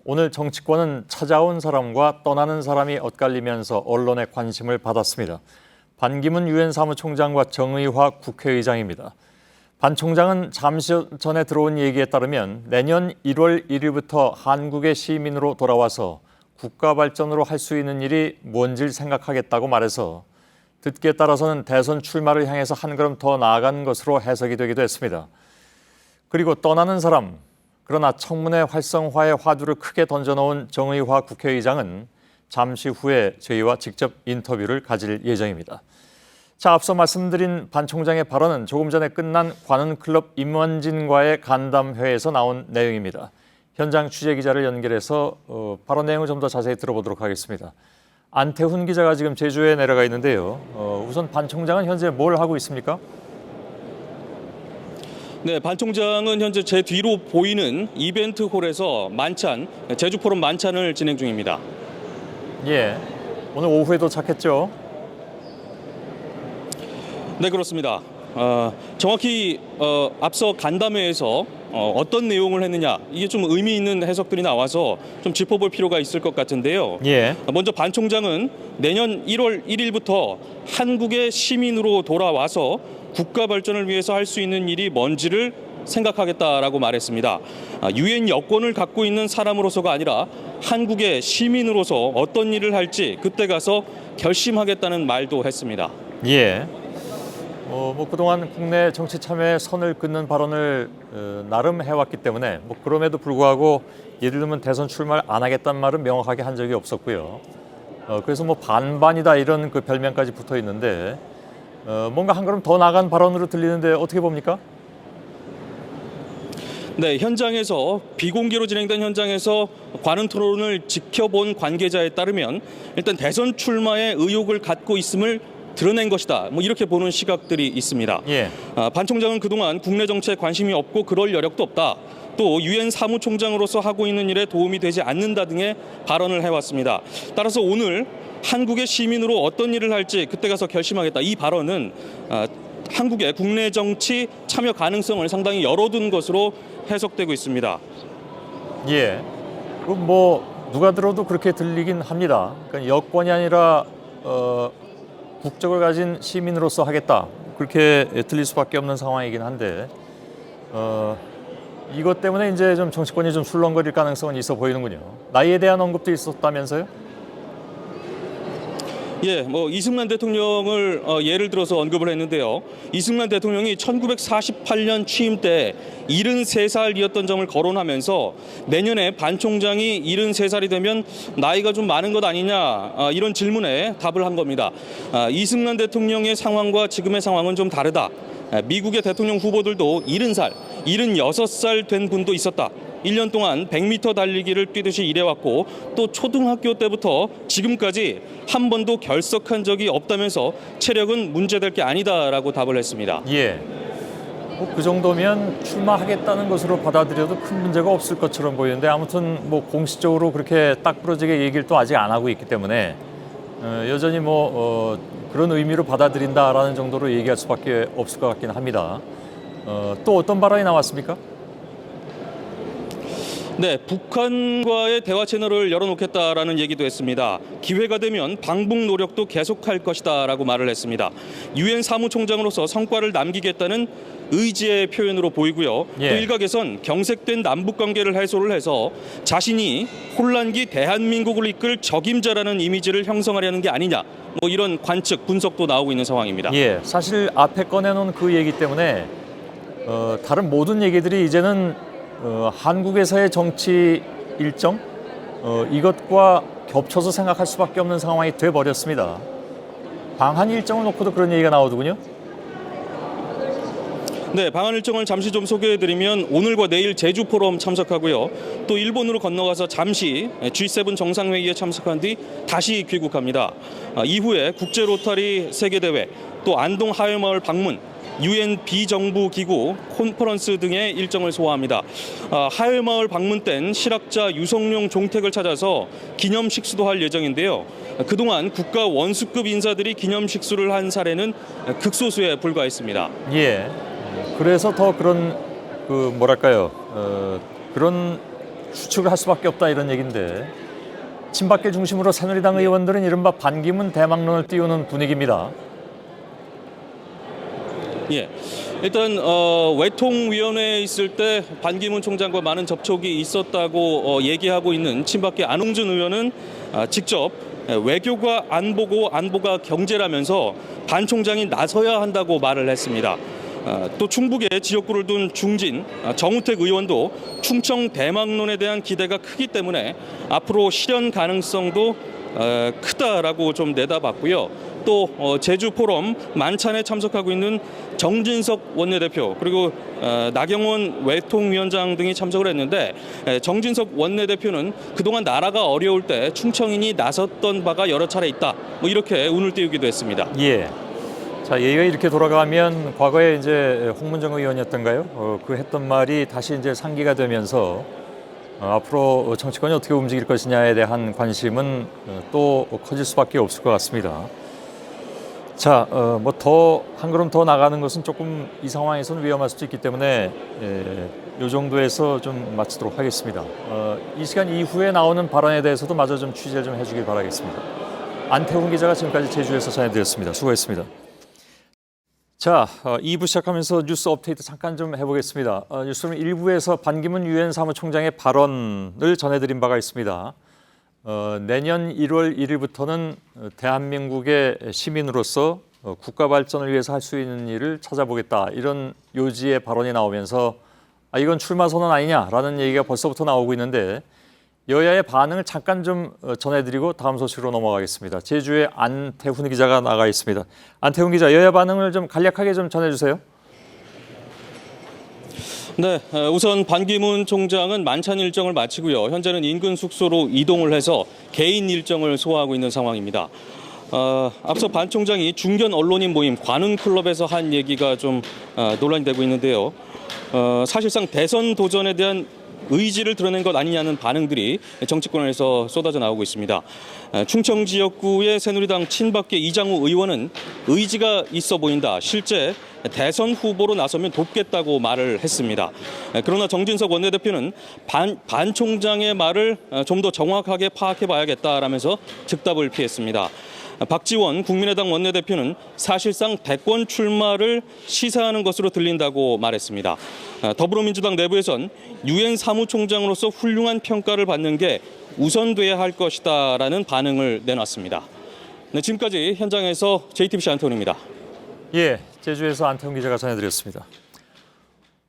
오늘 정치권은 찾아온 사람과 떠나는 사람이 엇갈리면서 언론의 관심을 받았습니다. 반기문 유엔 사무총장과 정의화 국회의장입니다. 반 총장은 잠시 전에 들어온 얘기에 따르면 내년 1월 1일부터 한국의 시민으로 돌아와서 국가 발전으로 할 수 있는 일이 뭔지를 생각하겠다고 말해서 듣기에 따라서는 대선 출마를 향해서 한 걸음 더 나아간 것으로 해석이 되기도 했습니다. 그리고 떠나는 사람, 그러나 청문회 활성화에 화두를 크게 던져놓은 정의화 국회의장은 잠시 후에 저희와 직접 인터뷰를 가질 예정입니다. 자, 앞서 말씀드린 반 총장의 발언은 조금 전에 끝난 관훈클럽 임원진과의 간담회에서 나온 내용입니다. 현장 취재기자를 연결해서 발언 내용을 좀 더 자세히 들어보도록 하겠습니다. 안태훈 기자가 지금 제주에 내려가 있는데요. 우선 반 총장은 현재 뭘 하고 있습니까? 네, 반 총장은 현재 제 뒤로 보이는 이벤트 홀에서 만찬, 제주 포럼 만찬을 진행 중입니다. 예, 오늘 오후에 도착했죠? 네, 그렇습니다. 정확히 앞서 간담회에서 어떤 내용을 했느냐, 이게 좀 의미 있는 해석들이 나와서 좀 짚어볼 필요가 있을 것 같은데요. 예. 먼저 반 총장은 내년 1월 1일부터 한국의 시민으로 돌아와서 국가 발전을 위해서 할 수 있는 일이 뭔지를 생각하겠다라고 말했습니다. 유엔 여권을 갖고 있는 사람으로서가 아니라 한국의 시민으로서 어떤 일을 할지 그때 가서 결심하겠다는 말도 했습니다. 예. 그동안 국내 정치 참여에 선을 긋는 발언을 나름 해왔기 때문에 그럼에도 불구하고 예를 들면 대선 출마를 안 하겠다는 말은 명확하게 한 적이 없었고요. 그래서 반반이다 이런 그 별명까지 붙어 있는데 뭔가 한 걸음 더 나간 발언으로 들리는데 어떻게 봅니까? 네, 현장에서 비공개로 진행된 현장에서 관훈 토론을 지켜본 관계자에 따르면 일단 대선 출마에 의욕을 갖고 있음을 드러낸 것이다. 이렇게 보는 시각들이 있습니다. 예. 반 총장은 그동안 국내 정치에 관심이 없고 그럴 여력도 없다. 또 유엔 사무총장으로서 하고 있는 일에 도움이 되지 않는다 등의 발언을 해왔습니다. 따라서 오늘 한국의 시민으로 어떤 일을 할지 그때 가서 결심하겠다. 이 발언은 한국의 국내 정치 참여 가능성을 상당히 열어둔 것으로 해석되고 있습니다. 예. 그럼 누가 들어도 그렇게 들리긴 합니다. 그러니까 여권이 아니라 국적을 가진 시민으로서 하겠다. 그렇게 들릴 수밖에 없는 상황이긴 한데 이것 때문에 이제 좀 정치권이 좀 술렁거릴 가능성은 있어 보이는군요. 나이에 대한 언급도 있었다면서요? 예, 이승만 대통령을 예를 들어서 언급을 했는데요. 이승만 대통령이 1948년 취임 때 73살이었던 점을 거론하면서 내년에 반 총장이 73살이 되면 나이가 좀 많은 것 아니냐 이런 질문에 답을 한 겁니다. 이승만 대통령의 상황과 지금의 상황은 좀 다르다. 미국의 대통령 후보들도 70살, 76살 된 분도 있었다. 1년 동안 100m 달리기를 뛰듯이 일해왔고 또 초등학교 때부터 지금까지 한 번도 결석한 적이 없다면서 체력은 문제될 게 아니다라고 답을 했습니다. 예. 그 정도면 출마하겠다는 것으로 받아들여도 큰 문제가 없을 것처럼 보이는데 아무튼 공식적으로 그렇게 딱 부러지게 얘기를 또 아직 안 하고 있기 때문에 여전히 그런 의미로 받아들인다라는 정도로 얘기할 수밖에 없을 것 같긴 합니다. 또 어떤 발언이 나왔습니까? 네, 북한과의 대화 채널을 열어놓겠다라는 얘기도 했습니다. 기회가 되면 방북 노력도 계속할 것이다라고 말을 했습니다. 유엔 사무총장으로서 성과를 남기겠다는 의지의 표현으로 보이고요. 예. 또 일각에선 경색된 남북 관계를 해소를 해서 자신이 혼란기 대한민국을 이끌 적임자라는 이미지를 형성하려는 게 아니냐. 이런 관측, 분석도 나오고 있는 상황입니다. 예, 사실 앞에 꺼내놓은 그 얘기 때문에 다른 모든 얘기들이 이제는 한국에서의 정치 일정 이것과 겹쳐서 생각할 수밖에 없는 상황이 돼버렸습니다. 방한 일정을 놓고도 그런 얘기가 나오더군요. 네, 방한 일정을 잠시 좀 소개해드리면 오늘과 내일 제주 포럼 참석하고요. 또 일본으로 건너가서 잠시 G7 정상회의에 참석한 뒤 다시 귀국합니다. 이후에 국제 로터리 세계대회, 또 안동 하회마을 방문, UN 비정부 기구 콘퍼런스 등의 일정을 소화합니다. 하회마을 방문 땐 실학자 유성룡 종택을 찾아서 기념식수도 할 예정인데요. 그동안 국가 원수급 인사들이 기념식수를 한 사례는 극소수에 불과했습니다. 예. 그래서 더 그런 그런 추측을 할 수밖에 없다 이런 얘기인데 친박계 중심으로 새누리당 의원들은 이른바 반기문 대망론을 띄우는 분위기입니다. 예. 일단 외통위원회에 있을 때 반기문 총장과 많은 접촉이 있었다고 얘기하고 있는 친박계 안홍준 의원은 직접 외교가 안보고 안보가 경제라면서 반 총장이 나서야 한다고 말을 했습니다. 또 충북에 지역구를 둔 중진 정우택 의원도 충청 대망론에 대한 기대가 크기 때문에 앞으로 실현 가능성도 크다라고 좀 내다봤고요. 또 제주 포럼 만찬에 참석하고 있는 정진석 원내대표 그리고 나경원 외통위원장 등이 참석을 했는데 정진석 원내대표는 그동안 나라가 어려울 때 충청인이 나섰던 바가 여러 차례 있다. 뭐 이렇게 운을 띄우기도 했습니다. 예. 자, 얘기가 이렇게 돌아가면 과거에 이제 홍문정 의원이었던가요? 그 했던 말이 다시 이제 상기가 되면서 앞으로 정치권이 어떻게 움직일 것이냐에 대한 관심은 또 커질 수밖에 없을 것 같습니다. 자, 뭐 더 한 걸음 더 나가는 것은 조금 이 상황에서는 위험할 수도 있기 때문에 이 정도에서 좀 마치도록 하겠습니다. 이 시간 이후에 나오는 발언에 대해서도 마저 좀 취재를 좀 해주길 바라겠습니다. 안태훈 기자가 지금까지 제주에서 전해드렸습니다. 수고했습니다. 자, 2부 시작하면서 뉴스 업데이트 잠깐 좀 해보겠습니다. 뉴스룸 1부에서 반기문 유엔 사무총장의 발언을 전해드린 바가 있습니다. 내년 1월 1일부터는 대한민국의 시민으로서 국가 발전을 위해서 할 수 있는 일을 찾아보겠다. 이런 요지의 발언이 나오면서 이건 출마 선언 아니냐라는 얘기가 벌써부터 나오고 있는데 여야의 반응을 잠깐 좀 전해드리고 다음 소식으로 넘어가겠습니다. 제주의 안태훈 기자가 나가 있습니다. 안태훈 기자, 여야 반응을 좀 간략하게 좀 전해주세요. 네, 우선 반기문 총장은 만찬 일정을 마치고요. 현재는 인근 숙소로 이동을 해서 개인 일정을 소화하고 있는 상황입니다. 앞서 반 총장이 중견 언론인 모임 관훈클럽에서 한 얘기가 좀 논란이 되고 있는데요. 사실상 대선 도전에 대한 의지를 드러낸 것 아니냐는 반응들이 정치권에서 쏟아져 나오고 있습니다. 충청 지역구의 새누리당 친박계 이장우 의원은 의지가 있어 보인다. 실제 대선 후보로 나서면 돕겠다고 말을 했습니다. 그러나 정진석 원내대표는 반 총장의 말을 좀 더 정확하게 파악해 봐야겠다라면서 즉답을 피했습니다. 박지원 국민의당 원내대표는 사실상 대권 출마를 시사하는 것으로 들린다고 말했습니다. 더불어민주당 내부에선 유엔 사무총장으로서 훌륭한 평가를 받는 게 우선돼야 할 것이다라는 반응을 내놨습니다. 네, 지금까지 현장에서 JTBC 안태훈입니다. 예, 제주에서 안태훈 기자가 전해드렸습니다.